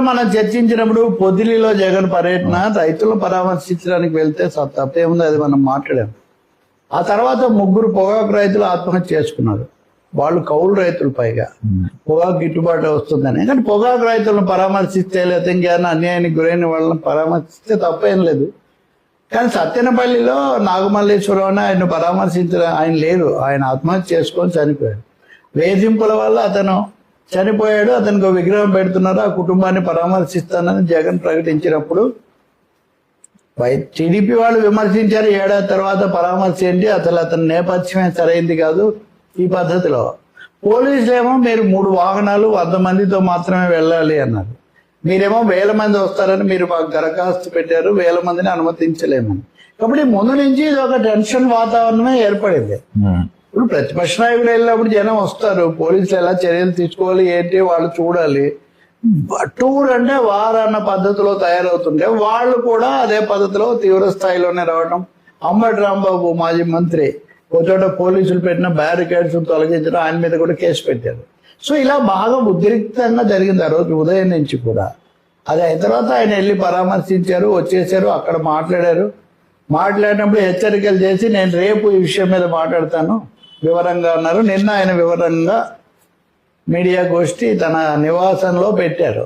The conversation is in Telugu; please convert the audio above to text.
మనం చర్చించినప్పుడు పొదిలిలో జగన్ పర్యటన రైతులను పరామర్శించడానికి వెళ్తే తప్పేముంది, అది మనం మాట్లాడాం. ఆ తర్వాత 3 పొగాకు రైతులు ఆత్మహత్య చేసుకున్నారు. వాళ్ళు కౌలు రైతులు, పైగా పొగాకు గిట్టుబాటు వస్తుందని. కానీ పొగాకు రైతులను పరామర్శిస్తే లేకపోతే ఇంకేమైనా అన్యాయానికి గురైన వాళ్ళని పరామర్శిస్తే తప్పేం లేదు. కానీ సత్తెనపల్లిలో నాగమల్లేశ్వరం అని ఆయన పరామర్శించిన ఆయన లేరు. ఆయన ఆత్మహత్య చేసుకొని చనిపోయాడు. వేధింపుల వల్ల అతను చనిపోయాడు. అతనికి ఒక విగ్రహం పెడుతున్నారు. ఆ కుటుంబాన్ని పరామర్శిస్తానని జగన్ ప్రకటించినప్పుడు టీడీపీ వాళ్ళు విమర్శించారు. ఏడాది తర్వాత పరామర్శ ఏంటి, అసలు అతని నేపథ్యమే సరైంది కాదు ఈ పద్ధతిలో. పోలీసులు ఏమో మీరు 3 వాహనాలు 100 మందితో మాత్రమే వెళ్ళాలి అన్నారు. మీరేమో 1000 మంది వస్తారని మీరు మాకు దరఖాస్తు పెట్టారు, 1000 మందిని అనుమతించలేమని. కాబట్టి ముందు నుంచి ఇది ఒక టెన్షన్ వాతావరణమే ఏర్పడింది. ఇప్పుడు ప్రతిపక్ష నాయకులు వెళ్ళినప్పుడు జనం వస్తారు, పోలీసులు ఎలా చర్యలు తీసుకోవాలి ఏంటి వాళ్ళు చూడాలి. టూర్ అంటే వారన్న పద్ధతిలో తయారవుతుంటే వాళ్ళు కూడా అదే పద్ధతిలో తీవ్ర స్థాయిలోనే రావడం. అంబటి రాంబాబు మాజీ మంత్రి ఒక చోట పోలీసులు పెట్టిన బ్యారికేడ్స్ తొలగించడం, ఆయన మీద కూడా కేసు పెట్టారు. సో ఇలా బాగా ఉద్రిక్తంగా జరిగింది ఆ రోజు ఉదయం నుంచి కూడా. అది అయిన తర్వాత ఆయన వెళ్ళి పరామర్శించారు, వచ్చేసారు, అక్కడ మాట్లాడారు. మాట్లాడినప్పుడు హెచ్చరికలు చేసి నేను రేపు ఈ విషయం మీద మాట్లాడతాను వివరంగా అన్నారు. నిన్న ఆయన వివరంగా మీడియా గోష్ఠి తన నివాసంలో పెట్టారు.